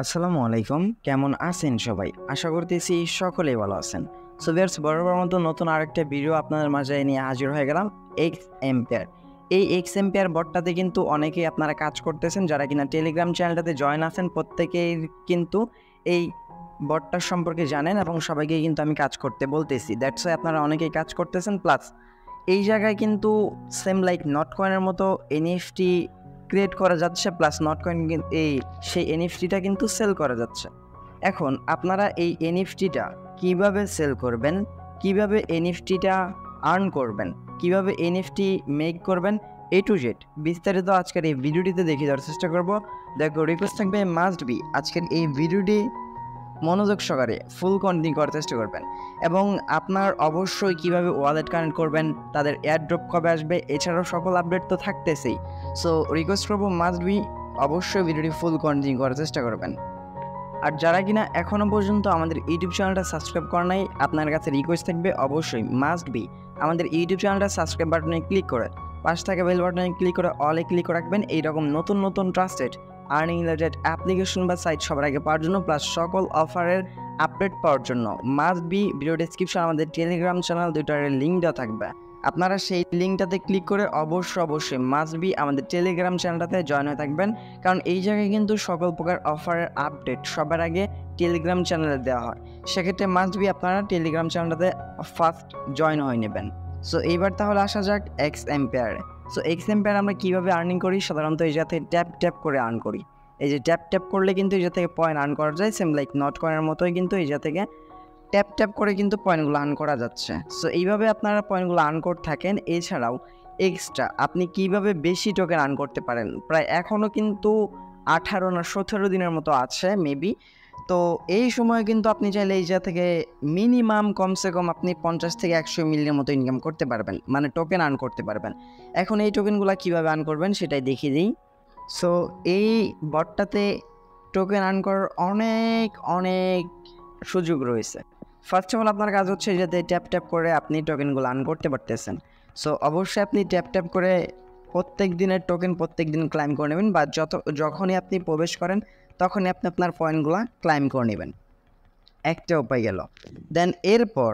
আসসালামু আলাইকুম, কেমন আছেন সবাই? আশা করতেছি সকলেই ভালো আছেন। সো ভিউয়ার্স, বরাবর মতো নতুন আরেকটা ভিডিও আপনাদের মাঝে নিয়ে হাজির হয়ে গেলাম। এক্স এম্পিয়ার, এই এক্স এম্পিয়ার বটটাতে কিন্তু অনেকেই আপনারা কাজ করতেছেন, যারা কিনা টেলিগ্রাম চ্যানেলটাতে জয়েন আছেন প্রত্যেকেই কিন্তু এই বটটার সম্পর্কে জানেন এবং সবাইকে কিন্তু আমি কাজ করতে বলতেছি। দ্যাটস ওয়াই আপনারা অনেকেই কাজ করতেছেন। প্লাস এই জায়গায় কিন্তু সেম লাইক নট কয়েনের মতো এনএফটি ক্রিয়েট করা যাচ্ছে, প্লাস নট কয়েন এই সেই এনএফটিটা কিন্তু সেল করা যাচ্ছে। এখন আপনারা এই এনএফটিটা কিভাবে সেল করবেন, কিভাবে এনএফটিটা আর্ন করবেন, কিভাবে এনএফটি মেক করবেন, এ টু জেড বিস্তারিত আজকের এই ভিডিওটিতে দেখিয়ে দেওয়ার চেষ্টা করব। দেখো, রিকোয়েস্ট থাকবে মাস্ট বি আজকের এই ভিডিওটি মনোযোগ সহকারে ফুল কন্টিনিউ করার চেষ্টা করবেন এবং আপনার অবশ্যই কিভাবে ওয়ালেট কানেক্ট করবেন, তাদের এয়ারড্রপ কবে আসবে, এছাড়াও সকল আপডেট তো থাকতেছেই। সো রিকোয়েস্ট করবো মাস্ট বি অবশ্যই ভিডিওটি ফুল কন্টিনিউ করার চেষ্টা করবেন। আর যারা কিনা এখনও পর্যন্ত আমাদের ইউটিউব চ্যানেলটা সাবস্ক্রাইব করা নাই, আপনার কাছে রিকোয়েস্ট থাকবে অবশ্যই মাস্ট বি আমাদের ইউটিউব চ্যানেলটা সাবস্ক্রাইব বাটনে ক্লিক করে পাশে থাকা বেল বাটনে ক্লিক করে অলে ক্লিক করে রাখবেন এইরকম নতুন নতুন ট্রাস্টেড আর্নিং রিলেটেড অ্যাপ্লিকেশন বা সাইট সবার আগে পাওয়ার জন্য, প্লাস সকল অফারের আপডেট পাওয়ার জন্য। মাস্ট বি ভিডিও ডেসক্রিপশন আমাদের টেলিগ্রাম চ্যানেল দুইটার লিঙ্ক দেওয়া থাকবে, আপনারা সেই লিঙ্কটাতে ক্লিক করে অবশ্যই মাস্ট বি আমাদের টেলিগ্রাম চ্যানেলটাতে জয়েন হয়ে থাকবেন, কারণ এই জায়গায় কিন্তু সকল প্রকার অফারের আপডেট সবার আগে টেলিগ্রাম চ্যানেলে দেওয়া হয়। সেক্ষেত্রে মাস্ট বি আপনারা টেলিগ্রাম চ্যানেলটাতে ফার্স্ট জয়েন হয়ে নেবেন। সো এইবার তাহলে আসা যাক এক্স এম্পিয়ারে। সো এক্স এম্পিয়ার আমরা কীভাবে আর্নিং করি? সাধারণত এই জায়গা থেকে ট্যাপ ট্যাপ করে আর্ন করি। এই যে ট্যাপ ট্যাপ করলে কিন্তু এই জায়গা থেকে পয়েন্ট আর্ন করা যায়, সেম লাইক নট কয়েনের মতোই কিন্তু এই জায়গা থেকে ট্যাপ ট্যাপ করে কিন্তু পয়েন্টগুলো আর্ন করা যাচ্ছে। সো এইভাবে আপনারা পয়েন্টগুলো আর্ন করে থাকেন। এছাড়াও এক্সট্রা আপনি কিভাবে বেশি টোকেন আর্ন করতে পারেন, প্রায় এখনও কিন্তু 18 না 17 দিনের মতো আছে মেবি। তো এই সময় কিন্তু আপনি চাইলে এই জায়গা থেকে মিনিমাম কমসে কম আপনি 50 থেকে 100 মিলিয়নের মতো ইনকাম করতে পারবেন, মানে টোকেন আর্ন করতে পারবেন। এখন এই টোকেনগুলো কীভাবে আর্ন করবেন সেটাই দেখিয়ে দিই। সো এই বটটাতে টোকেন আর্ন করার অনেক অনেক সুযোগ রয়েছে। ফার্স্ট অফ অল আপনার কাজ হচ্ছে যাতে ট্যাপ ট্যাপ করে আপনি টোকেনগুলো আর্ন করতে পারতেছেন। সো অবশ্যই আপনি ট্যাপ ট্যাপ করে প্রত্যেক দিনের টোকেন প্রত্যেক দিন ক্লাইম করে নেবেন, বা যখনই আপনি প্রবেশ করেন তখনই আপনি আপনার পয়েন্টগুলো ক্লাইম করে নেবেন। একটা উপায় গেল। দেন এরপর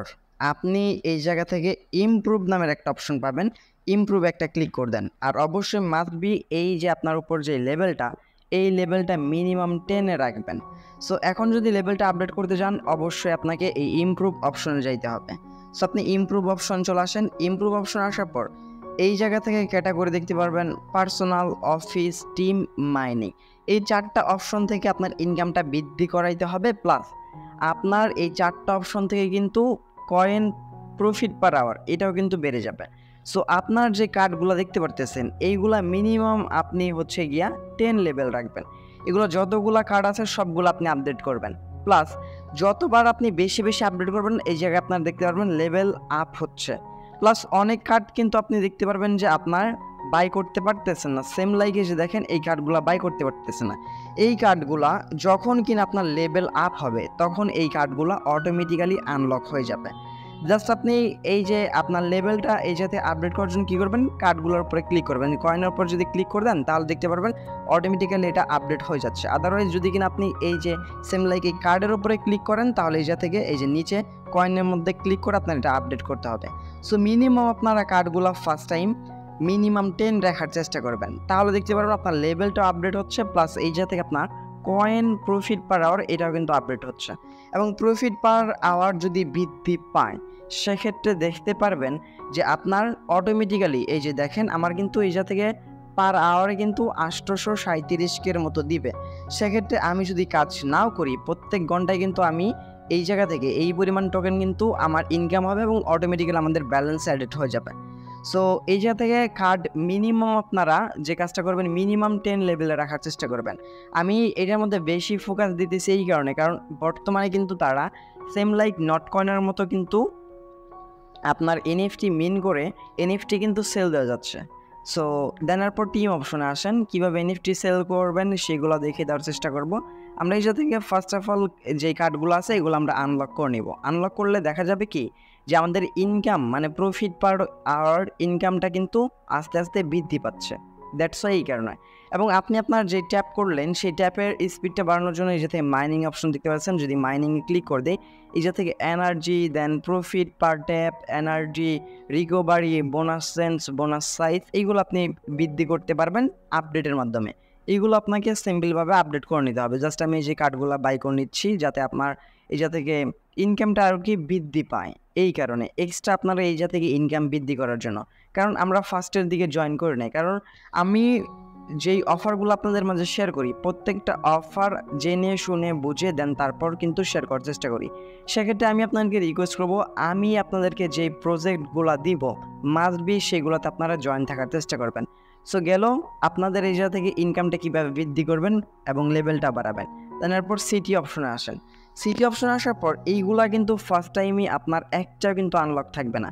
আপনি এই জায়গা থেকে ইমপ্রুভ নামের একটা অপশন পাবেন, ইমপ্রুভ একটা ক্লিক করে দেন। আর অবশ্যই মাস্ট বি এই যে আপনার উপর যে লেভেলটা, এই লেভেলটা মিনিমাম 10-এ রাখবেন। সো এখন যদি লেভেলটা আপডেট করতে চান অবশ্যই আপনাকে এই ইমপ্রুভ অপশনে যাইতে হবে। সো আপনি ইমপ্রুভ অপশন চলে আসেন। ইমপ্রুভ অপশন আসার পর এই জায়গা থেকে ক্যাটাগরি দেখতে পারবেন পার্সোনাল, অফিস, টিম, মাইনিং। এই 4টা অপশন থেকে আপনার ইনকামটা বৃদ্ধি করাইতে হবে। প্লাস আপনার এই 4টা অপশন থেকে কিন্তু কয়েন প্রফিট পার আওয়ার এটাও কিন্তু বেড়ে যাবে। সো আপনার যে কার্ডগুলো দেখতে পারতেছেন এইগুলা মিনিমাম আপনি হচ্ছে গিয়া 10 লেভেল রাখবেন। এগুলো যতগুলা কার্ড আছে সবগুলো আপনি আপডেট করবেন। প্লাস যতবার আপনি বেশি বেশি আপডেট করবেন এই জায়গায় আপনার দেখতে পারবেন লেভেল আপ হচ্ছে। প্লাস অনেক কার্ড কিন্তু আপনি দেখতে পারবেন যে আপনার বাই করতে পারতেছেন না, সেম লাইকে যে দেখেন এই কার্ডগুলো বাই করতে পারতেছে না। এই কার্ডগুলা যখন কিনা আপনার লেভেল আপ হবে তখন এই কার্ডগুলো অটোমেটিক্যালি আনলক হয়ে যাবে। জাস্ট আপনি এই যে আপনার লেভেলটা এই যাতে আপডেট করার জন্য কী করবেন, কার্ডগুলোর উপরে ক্লিক করবেন। কয়েনের উপর যদি ক্লিক করে দেন তাহলে দেখতে পারবেন অটোমেটিক্যালি এটা আপডেট হয়ে যাচ্ছে। আদারওয়াইজ যদি কিনা আপনি এই যে সেম লাইক এই কার্ডের উপরে ক্লিক করেন তাহলে এই থেকে এই যে নিচে কয়েনের মধ্যে ক্লিক করে আপনার এটা আপডেট করতে হবে। সো মিনিমাম আপনারা কার্ডগুলো ফার্স্ট টাইম মিনিমাম 10 রাখার চেষ্টা করবেন, তাহলে দেখতে পারবেন আপনার লেভেলটা আপডেট হচ্ছে। প্লাস এই থেকে আপনার কয়েন প্রফিট পার আওয়ার এটাও কিন্তু আপডেট হচ্ছে। এবং প্রফিট পার আওয়ার যদি বৃদ্ধি পায় সেক্ষেত্রে দেখতে পারবেন যে আপনার অটোমেটিক্যালি এই যে দেখেন আমার কিন্তু এই থেকে পার আওয়ারে কিন্তু 837 মতো দিবে। সেক্ষেত্রে আমি যদি কাজ নাও করি প্রত্যেক ঘন্টায় কিন্তু আমি এই জায়গা থেকে এই পরিমাণ টোকেন কিন্তু আমার ইনকাম হবে এবং অটোমেটিক্যালি আমাদের ব্যালেন্স অ্যাডেড হয়ে যাবে। সো এই জায়গা থেকে কার্ড মিনিমাম আপনারা যে কাজটা করবেন মিনিমাম 10 লেভেলে রাখার চেষ্টা করবেন। আমি এটার মধ্যে বেশি ফোকাস দিতেছি এই কারণে, কারণ বর্তমানে কিন্তু তারা সেম লাইক নট কয়েনের মতো কিন্তু আপনার এনএফটি মিন করে এনএফটি কিন্তু সেল দেওয়া যাচ্ছে। সো দেনার পর টিম অপশনে আসেন, কীভাবে এনএফটি সেল করবেন সেগুলো দেখে দেওয়ার চেষ্টা করব। আমরা এই থেকে ফার্স্ট অফ অল যে কার্ডগুলো আছে এগুলো আমরা আনলক করে নিব। আনলক করলে দেখা যাবে কি যে আমাদের ইনকাম মানে প্রফিট পার আওয়ার ইনকামটা কিন্তু আস্তে আস্তে বৃদ্ধি পাচ্ছে। দ্যাটস ওয়াই এই কারণে। এবং আপনি আপনার যে ট্যাপ করলেন সেই ট্যাপের স্পিডটা বাড়ানোর জন্য এই যে থেকে মাইনিং অপশন দেখতে পাচ্ছেন, যদি মাইনিং ক্লিক করে দিই এই যে থেকে energy, then profit per tap, energy, recovery, bonus sense, bonus size, এইগুলো আপনি বৃদ্ধি করতে পারবেন আপডেটের মাধ্যমে। এইগুলো আপনাকে সিম্পলভাবে আপডেট করে নিতে হবে। জাস্ট আমি এই যে কার্ডগুলো বাই করে নিচ্ছি যাতে আপনার এই যা থেকে ইনকামটা আর কি বৃদ্ধি পায়, এই কারণে এক্সট্রা আপনারা এই যা থেকে ইনকাম বৃদ্ধি করার জন্য। কারণ আমরা ফার্স্টের দিকে জয়েন করে নেই, কারণ আমি যেই অফারগুলো আপনাদের মাঝে শেয়ার করি প্রত্যেকটা অফার জেনে শুনে বুঝে দেন তারপর কিন্তু শেয়ার করার চেষ্টা করি। সেক্ষেত্রে আমি আপনাদেরকে রিকোয়েস্ট করবো, আমি আপনাদেরকে যে প্রজেক্টগুলো দিব মাস্ট বি সেগুলোতে আপনারা জয়েন থাকার চেষ্টা করবেন। সো গেল আপনাদের এই জায়গা থেকে ইনকামটা কীভাবে বৃদ্ধি করবেন এবং লেভেলটা বাড়াবেন। দেন এরপর সিটি অপশনে আসেন। সিটি অপশনে আসার পর এইগুলা কিন্তু ফার্স্ট টাইমই আপনার একটাও কিন্তু আনলক থাকবে না,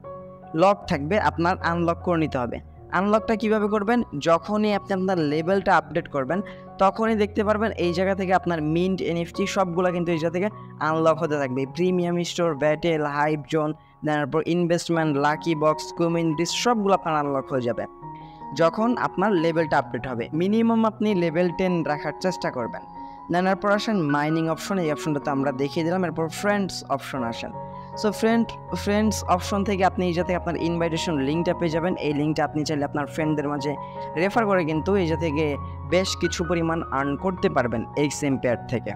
লক থাকবে, আপনার আনলক করে নিতে হবে। আনলকটা কিভাবে করবেন, যখনই আপনি আপনার লেভেলটা আপডেট করবেন তখনই দেখতে পারবেন এই জায়গা থেকে আপনার মিন্ট, এনএফটি সবগুলো কিন্তু এই জায়গা থেকে আনলক হতে থাকবে। Premium store, battle, hype zone, তারপর ইনভেস্টমেন্ট, লাকি বক্স, কমিউনিটি সবগুলো আপনার আনলক হয়ে যাবে যখন আপনার লেভেলটা আপডেট হবে। মিনিমাম আপনি লেভেল 10 রাখার চেষ্টা করবেন। দেন এরপর আসেন মাইনিং অপশন, এই অপশনটাতে আমরা দেখিয়ে দিলাম। এরপর ফ্রেন্ডস অপশন আসেন। সো ফ্রেন্ডস অপশন থেকে আপনি এই জায়গা থেকে আপনার ইনভাইটেশন লিঙ্কটা পেয়ে যাবেন। এই লিঙ্কটা আপনি চাইলে আপনার ফ্রেন্ডদের মাঝে রেফার করে কিন্তু এই জায়গা থেকে বেশ কিছু পরিমাণ আর্ন করতে পারবেন এক্সএমপিআর থেকে।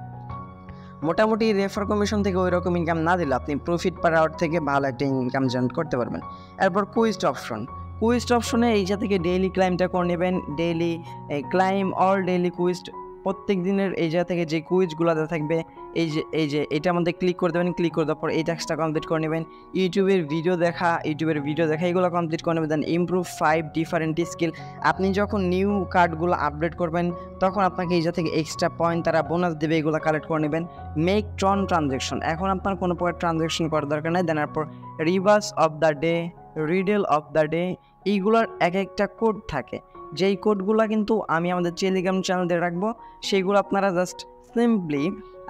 মোটামুটি রেফার কমিশন থেকে ওই রকম ইনকাম না দিলে আপনি প্রফিট পার আওয়ার থেকে ভালো একটা ইনকাম জেনারেট করতে পারবেন। এরপর কুইস্ট অপশন, কুইস্ট অপশনে এই জায়গা থেকে ডেইলি ক্লাইমটা করে নেবেন। Daily claim all daily quest, প্রত্যেক দিনের এই জায়গা থেকে যে কুইজগুলো থাকবে এই যে এটার মধ্যে ক্লিক করে দেবেন। ক্লিক করে দেওয়ার পর এই টাস্কটা কমপ্লিট করে নেবেন। ইউটিউবের ভিডিও দেখা এগুলো কমপ্লিট করে নেবেন। দেন ইমপ্রুভ 5 ডিফারেন্ট স্কিল, আপনি যখন নিউ কার্ডগুলো আপডেট করবেন তখন আপনাকে এই জায়গা থেকে এক্সট্রা পয়েন্ট তারা বোনাস দেবে, এগুলো কালেক্ট করে নেবেন। মেক ট্রন ট্রানজ্যাকশন, এখন আপনার কোনো প্রকার ট্রানজ্যাকশন করার দরকার নেই। দেন এরপর reverse of the day, riddle of the day, এইগুলোর এক একটা কোড থাকে, যেই কোডগুলো কিন্তু আমি আমাদের টেলিগ্রাম চ্যানেলে রাখবো। সেইগুলো আপনারা জাস্ট সিম্পলি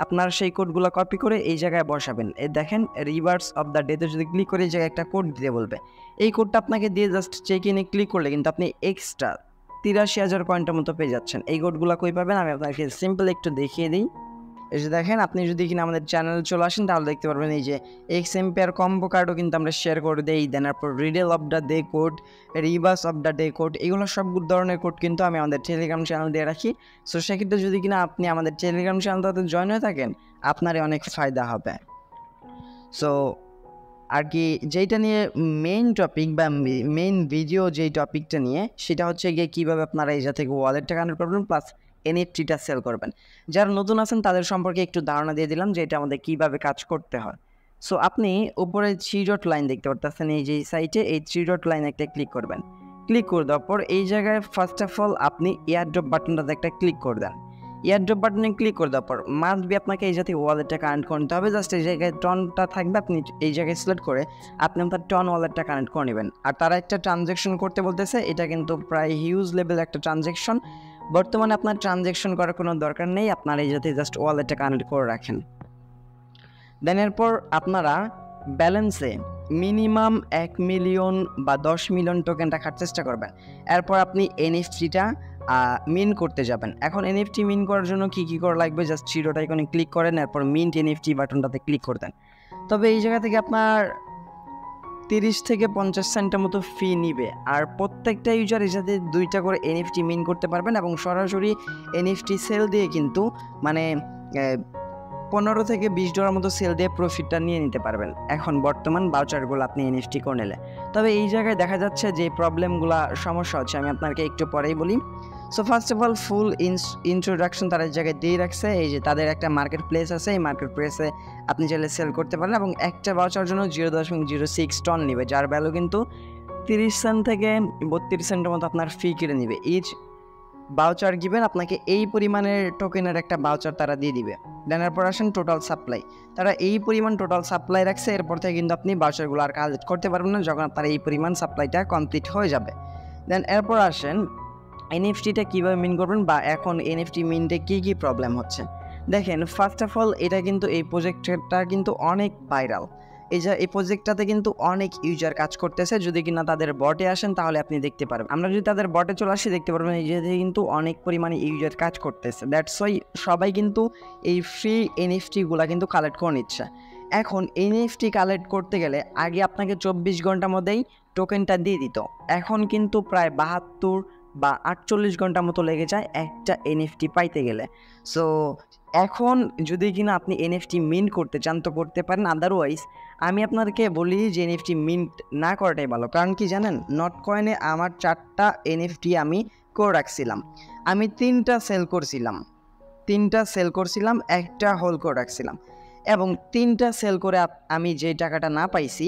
আপনার সেই কোডগুলো কপি করে এই জায়গায় বসাবেন। এই দেখেন রিভার্স অফ দ্য ডেতে যদি ক্লিক করে এই জায়গায় একটা কোড দিতে বলবে, এই কোডটা আপনাকে দিয়ে জাস্ট চেক ইনে ক্লিক করলে কিন্তু আপনি এক্সট্রা 83,000 কয়েনটার মতো পেয়ে যাচ্ছেন। এই কোডগুলো কই পাবেন আমি আপনাকে সিম্পল একটু দেখিয়ে দিই। এই যে দেখেন, আপনি যদি কিনা আমাদের চ্যানেলে চলে আসেন তাহলে দেখতে পারবেন এই যে এক্সএমপিআর কম্বো কার্ডও কিন্তু আমরা শেয়ার করে দিই। দেন তারপর riddle of the day code, reverse of the day code, এগুলো সব ধরনের কোড কিন্তু আমি আমাদের টেলিগ্রাম চ্যানেল দিয়ে রাখি। সো সেক্ষেত্রে যদি কিনা আপনি আমাদের টেলিগ্রাম চ্যানেলটাতে জয়েন হয়ে থাকেন আপনারই অনেক ফায়দা হবে। সো আর কি যেইটা নিয়ে মেইন টপিক বা মেইন ভিডিও যেই টপিকটা নিয়ে সেটা হচ্ছে গিয়ে কীভাবে আপনারা এই জায়গা থেকে ওয়ালেটটা কানেক্ট করবেন প্লাস এনএফটিটা সেল করবেন। যারা নতুন আছেন তাদের সম্পর্কে একটু ধারণা দিয়ে দিলাম যে এটা আমাদের কীভাবে কাজ করতে হয়। সো আপনি উপরে 3 ডট লাইন দেখতে পারতেছেন, এই যে সাইটে এই 3 ডট লাইন একটা ক্লিক করবেন। ক্লিক করে দেওয়ার পর এই জায়গায় ফার্স্ট অফ অল আপনি এয়ারড্রপ বাটনটাতে একটা ক্লিক করে দেন। এয়ারড্রপ বাটনে ক্লিক করে দেওয়ার পর মাস্ট বি আপনাকে এই জাতীয় ওয়ালেটটা কানেক্ট করতে হবে। জাস্ট এই জায়গায় টনটা থাকবে, আপনি এই জায়গায় সিলেক্ট করে আপনি আপনার টন ওয়ালেটটা কানেক্ট করে নেবেন। আর তারা একটা ট্রানজ্যাকশন করতে বলতেছে, এটা কিন্তু প্রায় হিউজ লেভেল একটা ট্রানজ্যাকশন। বর্তমানে আপনার ট্রানজ্যাকশন করার কোনো দরকার নেই, আপনার এই জাতীয় জাস্ট ওয়ালেটটা কানেক্ট করে রাখেন। দেন এরপর আপনারা ব্যালেন্সে মিনিমাম 1 মিলিয়ন বা 10 মিলিয়ন টোকেন রাখার চেষ্টা করবেন। এরপর আপনি এনএফটিটা মিন করতে যাবেন। এখন এনএফটি মিন করার জন্য কী করা লাগবে, জাস্ট জিরোটা আইকনে ক্লিক করেন, এরপর মিন্ট এনএফটি বাটনটাতে ক্লিক করে দেন। তবে এই জায়গা থেকে আপনার 30 থেকে 50 সেন্টের মতো ফি নিবে। আর প্রত্যেকটা ইউজার এর সাথে 2টা করে এনএফটি মিন করতে পারবেন এবং সরাসরি এনএফটি সেল দিয়ে কিন্তু মানে 15 থেকে $20 মতো সেল দিয়ে প্রফিটটা নিয়ে নিতে পারবেন এখন বর্তমান বাউচারগুলো আপনি এনএফটি করে নিলে। তবে এই জায়গায় দেখা যাচ্ছে যে প্রবলেমগুলো সমস্যা হচ্ছে, আমি আপনাকে একটু পরেই বলি। So first of all full introduction তারা এই জায়গায় দিয়ে রাখছে। এই যে তাদের একটা মার্কেট প্লেস আছে, এই মার্কেট প্লেসে আপনি চাইলে সেল করতে পারেন এবং একটা বাউচার জন্য 0.06 টন নেবে, যার ভ্যালু কিন্তু 30 সেন্ট থেকে 32 সেন্টের মতো আপনার ফি কেটে নেবে। ইচ বাউচার গিভেন আপনাকে এই পরিমাণের টোকেনের একটা বাউচার তারা দিয়ে দিবে। দেন এরপর আসেন টোটাল সাপ্লাই, তারা এই পরিমাণ টোটাল সাপ্লাই রাখছে। এরপর থেকে কিন্তু আপনি বাউচারগুলো আর কালেক্ট করতে পারবেন না যখন আপনার এই পরিমাণ সাপ্লাইটা কমপ্লিট হয়ে যাবে। দেন এরপর আসেন এনএফটিটা কীভাবে মিন করবেন বা এখন এনএফটি মিনটে কী প্রবলেম হচ্ছে। দেখেন ফার্স্ট অফ অল এটা কিন্তু এই প্রজেক্টটা কিন্তু অনেক ভাইরাল। এই প্রজেক্টটাতে কিন্তু অনেক ইউজার কাজ করতেছে। যদি কিনা তাদের বটে আসেন তাহলে আপনি দেখতে পারবেন। আমরা যদি তাদের বটে চলে আসি দেখতে পারবেন এই যে কিন্তু অনেক পরিমাণে ইউজার কাজ করতেছে। দ্যাটস ওয়াই সবাই কিন্তু এই ফ্রি এনএফটিগুলা কিন্তু কালেক্ট করে নিচ্ছে। এখন এনএফটি কালেক্ট করতে গেলে আগে আপনাকে 24 ঘন্টার মধ্যেই টোকেনটা দিয়ে দিত, এখন কিন্তু প্রায় 72 বা 48 ঘন্টার মতো লেগে যায় একটা এনএফটি পাইতে গেলে। সো এখন যদি কিনা আপনি এনএফটি মিন্ট করতে চান তো করতে পারেন, আদারওয়াইজ আমি আপনাদেরকে বলি যে এনএফটি মিন্ট না করাটাই ভালো। কারণ কি জানেন, নট কয়েনে আমার 4টা এনএফটি আমি করে রাখছিলাম, আমি 3টা সেল করছিলাম, একটা হোল্ড করে রাখছিলাম, এবং 3টা সেল করে আমি যে টাকাটা না পাইছি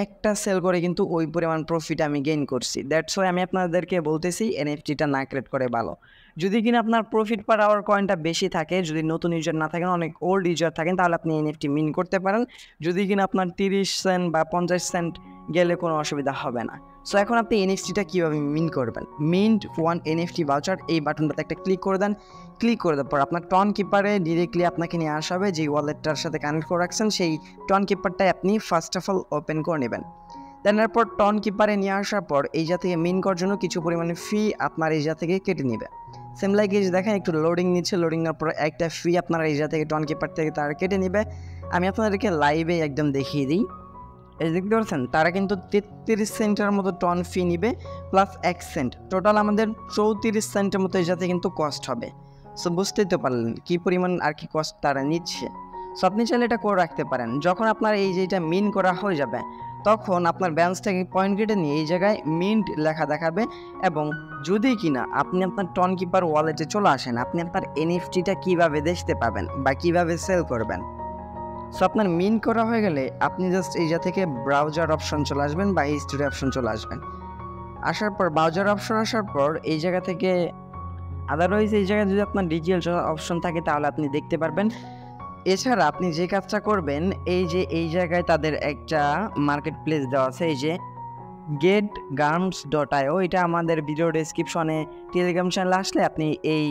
একটা সেল করে কিন্তু ওই পরিমাণ প্রফিট আমি গেইন করছি। দ্যাটস ওয়াই আমি আপনাদেরকে বলতেছি এনএফটিটা না ক্রিয়েট করে ভালো। যদি কিনা আপনার প্রফিট পার আওয়ার কয়েনটা বেশি থাকে, যদি নতুন ইউজার না থাকেন, অনেক ওল্ড ইউজার থাকেন, তাহলে আপনি এনএফটি মিন করতে পারেন। যদি কিনা আপনার 30 সেন্ট বা 50 সেন্ট গেলে কোনো অসুবিধা হবে না। সো এখন আপনি এনএফটিটা কীভাবে মিন করবেন, মিন্ট 1 এনএফটি ভাউচার এই বাটনটাতে একটা ক্লিক করে দেন। ক্লিক করে দেওয়ার পর আপনার টন কিপারে ডিরেক্টলি আপনাকে নিয়ে আসা হবে, যে ওয়ালেটটার সাথে কানেক্ট করে রাখছেন সেই টন কিপারটাই আপনি ফার্স্ট অফ অল ওপেন করে নেবেন। দেন এরপর টন কিপারে নিয়ে আসার পর এই যা থেকে মিন করার জন্য কিছু পরিমাণে ফি আপনার এই যা থেকে কেটে নেবে। সেম লাইক এই যে দেখেন একটু লোডিং নিচ্ছে, লোডিং নেওয়ার পর একটা ফি আপনার এই যা থেকে টন কিপার থেকে তারা কেটে নেবে। আমি আপনাদেরকে লাইভে একদম দেখিয়ে দিই। এই দেখতে পাচ্ছেন তারা কিন্তু 33 সেন্টের মতো টন ফি নিবে প্লাস 1 সেন্ট, টোটাল আমাদের 34 সেন্টের মতো এই যাতে কিন্তু কস্ট হবে। সো বুঝতেই তো পারলেন কী পরিমাণ আর কি কস্ট তারা নিচ্ছে। সো আপনি চাইলে এটা করে রাখতে পারেন। যখন আপনার এই যেটা মিন করা হয়ে যাবে তখন আপনার ব্যালেন্স থেকে পয়েন্ট কেটে নিয়ে এই জায়গায় মিন্ট লেখা দেখাবে, এবং যদি কিনা আপনি আপনার টন কিপার ওয়ালেটে চলে আসেন, আপনি আপনার এনএফটিটা কীভাবে দেখতে পাবেন বা কীভাবে সেল করবেন। সো আপনার মিন করা হয়ে গেলে আপনি জাস্ট এই জায়গা থেকে ব্রাউজার অপশন চলে আসবেন বা হিস্টোরি অপশন চলে আসবেন। আসার পর ব্রাউজার অপশন আসার পর এই জায়গা থেকে আদারওয়াইজ এই জায়গায় যদি আপনার ডিজিটাল অপশন থাকে তাহলে আপনি দেখতে পারবেন। এছাড়া আপনি যে কাজটা করবেন, এই যে এই জায়গায় তাদের একটা মার্কেট প্লেস দেওয়া আছে, এই যে getgarms.io, এটা আমাদের ভিডিও ডেসক্রিপশনে টেলিগ্রাম চ্যানেলে আসলে আপনি এই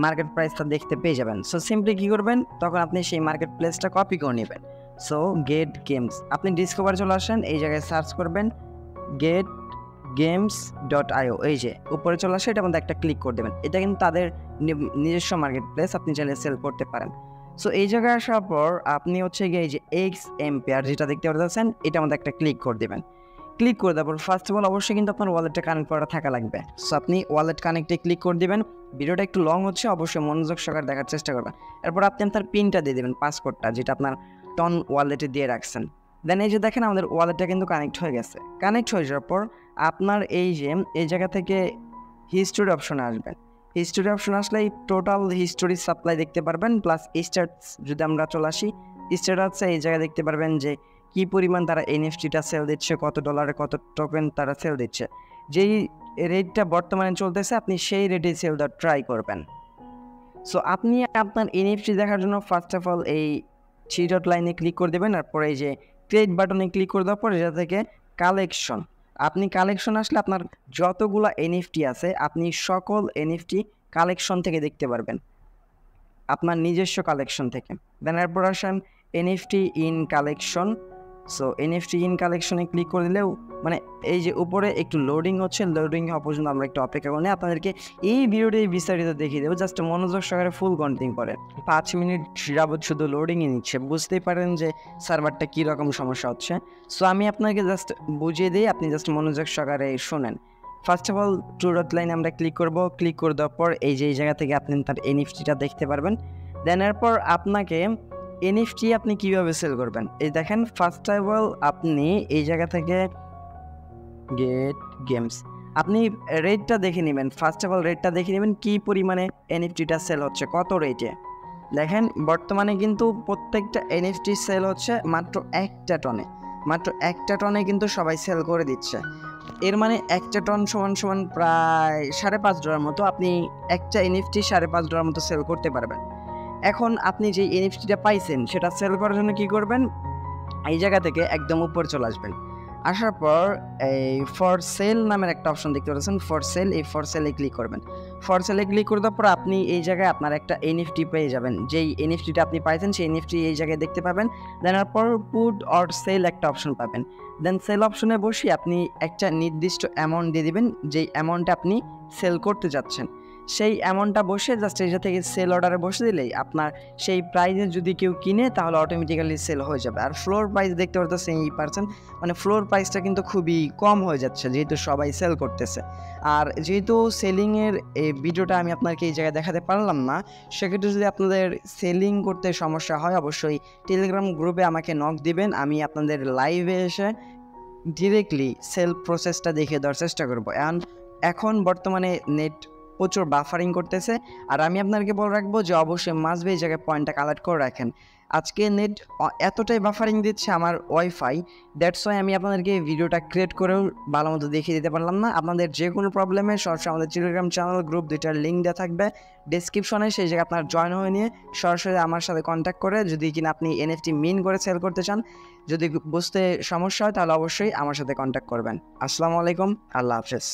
মার্কেট প্রাইসটা দেখতে পেয়ে যাবেন। সো সিম্পলি কী করবেন, তখন আপনি সেই মার্কেট প্লেসটা কপি করে নেবেন। সো গেট গেমস, আপনি ডিসকভার চলে আসেন, এই জায়গায় সার্চ করবেন getgames.io, এই যে উপরে চলে আসে, এটার মধ্যে একটা ক্লিক করে দেবেন। এটা কিন্তু তাদের নিজস্ব মার্কেট প্লেস, আপনি চাইলে সেল করতে পারেন। সো এই জায়গায় আসার পর আপনি হচ্ছে গিয়ে এই যে XMPR যেটা দেখতে পাচ্ছেন এটার মধ্যে একটা ক্লিক করে দেবেন। ক্লিক করে দেওয়ার পর ফার্স্ট অফ অল অবশ্যই কিন্তু আপনার ওয়ালেটটা কানেক্ট করা থাকা লাগবে। সো আপনি ওয়ালেট কানেক্টে ক্লিক করে দেবেন। ভিডিওটা একটু লং হচ্ছে, অবশ্যই মনোযোগ সহকারে দেখার চেষ্টা করবেন। এরপর আপনি আপনার পিনটা দিয়ে দেবেন, পাসওয়ার্ডটা যেটা আপনার টন ওয়ালেটে দিয়ে রাখছেন। দেন এই যে দেখেন আমাদের ওয়ালেটটা কিন্তু কানেক্ট হয়ে গেছে। কানেক্ট হয়ে যাওয়ার পর আপনার এই যে এই জায়গা থেকে হিস্টোরি অপশনে আসবেন। হিস্টোরি অপশন আসলে টোটাল হিস্টোরি সাপ্লাই দেখতে পারবেন, প্লাস স্ট্যাটাস যদি আমরা চলে আসি, স্ট্যাটাসে এই জায়গায় দেখতে পারবেন যে কী পরিমাণ তারা এনএফটিটা সেল দিচ্ছে, কত ডলারে কত টোকেন তারা সেল দিচ্ছে। যেই রেটটা বর্তমানে চলতেছে আপনি সেই রেটে সেল দেওয়ার ট্রাই করবেন। সো আপনি আপনার এনএফটি দেখার জন্য ফার্স্ট অফ অল এই 3 ডট লাইনে ক্লিক করে দেবেন। তারপরে এই যে ক্রিয়েট বাটনে ক্লিক করে দেওয়ার পর এটা থেকে কালেকশন, আপনি কালেকশন আসলে আপনার যতগুলো এনএফটি আছে আপনি সকল এনএফটি কালেকশন থেকে দেখতে পারবেন, আপনার নিজস্ব কালেকশন থেকে। দেন এরপর আসেন NFT in collection. So NFT in কালেকশনে ক্লিক করে দিলেও মানে এই যে উপরে একটু লোডিং হচ্ছে, লোডিং হওয়া পর্যন্ত আমরা একটু অপেক্ষা করি। আপনাদেরকে এই ভিডিওটি বিস্তারিত দেখিয়ে দেবো, জাস্ট মনোযোগ সহকারে ফুল কন্টিনিউ করে 5 মিনিট যাবত শুধু লোডিংই নিচ্ছে, বুঝতেই পারেন যে সার্ভারটা কীরকম সমস্যা হচ্ছে। সো আমি আপনাকে জাস্ট বুঝিয়ে দিই, আপনি জাস্ট মনোযোগ সহকারে শোনেন। ফার্স্ট অফ অল 2 ডট লাইনে আমরা ক্লিক করব। ক্লিক করে দেওয়ার পর এই যে এই জায়গা থেকে আপনি তার এনএফটিটা দেখতে পারবেন। দেন এরপর আপনাকে এনএফটি আপনি কীভাবে সেল করবেন, এই দেখেন ফার্স্ট অফ অল আপনি এই জায়গা থেকে গেট গেমস আপনি রেটটা দেখে নেবেন। ফার্স্ট অফ অল রেটটা দেখে নেবেন কী পরিমাণে এনএফটিটা সেল হচ্ছে, কত রেটে। দেখেন বর্তমানে কিন্তু প্রত্যেকটা এনএফটি সেল হচ্ছে মাত্র 1টা টনে, মাত্র 1টা টনে কিন্তু সবাই সেল করে দিচ্ছে। এর মানে 1টা টন সমান সমান প্রায় $5.5 মতো, আপনি একটা এনএফটি $5.5 মতো সেল করতে পারবেন। এখন আপনি যে এনএফটিটা পাইছেন সেটা সেল করার জন্য কি করবেন, এই জায়গা থেকে একদম উপরে চলে আসবেন। আসার পর এই ফর সেল নামের একটা অপশন দেখতে পাচ্ছেন, ফর সেল, এই ফর সেলে ক্লিক করবেন। ফর সেলে ক্লিক করে দেওয়ার পর আপনি এই জায়গায় আপনার একটা এনএফটি পেয়ে যাবেন। যেই এনএফটিটা আপনি পাইছেন সেই এনএফটি এই জায়গায় দেখতে পাবেন। দেন পর পুট অর সেল একটা অপশন পাবেন। দেন সেল অপশনে বসে আপনি একটা নির্দিষ্ট অ্যামাউন্ট দিয়ে দিবেন, যেই অ্যামাউন্টটা আপনি সেল করতে যাচ্ছেন। সেই অ্যামাউন্টটা বসে জাস্ট এইটা থেকে সেল অর্ডারে বসে দিলেই আপনার সেই প্রাইসে যদি কেউ কিনে তাহলে অটোমেটিক্যালি সেল হয়ে যাবে। আর ফ্লোর প্রাইস দেখতে পারতেছেন এই পার্সেন্ট, মানে ফ্লোর প্রাইসটা কিন্তু খুবই কম হয়ে যাচ্ছে যেহেতু সবাই সেল করতেছে। আর যেহেতু সেলিংয়ের এই ভিডিওটা আমি আপনাকে এই জায়গায় দেখাতে পারলাম না, সেক্ষেত্রে যদি আপনাদের সেলিং করতে সমস্যা হয় অবশ্যই টেলিগ্রাম গ্রুপে আমাকে নক দিবেন, আমি আপনাদের লাইভে এসে ডিরেক্টলি সেল প্রসেসটা দেখিয়ে দেওয়ার চেষ্টা করবো। এখন বর্তমানে নেট প্রচুর বাফারিং করতেছে, আর আমি আপনাকে বলে রাখবো যে অবশ্যই মাস্ট বি এই জায়গায় পয়েন্টটা কালেক্ট করে রাখেন। আজকে নেট এতটাই বাফারিং দিচ্ছে আমার ওয়াইফাই, দ্যাটস ওয়াই আমি আপনাদেরকে ভিডিওটা ক্রিয়েট করেও ভালো মতো দেখিয়ে দিতে পারলাম না। আপনাদের যে কোনো প্রবলেমে সরাসরি আমাদের টেলিগ্রাম চ্যানেল গ্রুপ দুইটার লিঙ্ক দেওয়া থাকবে ডেসক্রিপশনে, সেই জায়গায় আপনার জয়েন হয়ে নিয়ে সরাসরি আমার সাথে কন্ট্যাক্ট করে যদি কিনা আপনি এনএফটি মিন করে সেল করতে চান, যদি বুঝতে সমস্যা হয় তাহলে অবশ্যই আমার সাথে কন্ট্যাক্ট করবেন। আসসালামু আলাইকুম, আল্লাহ হাফেজ।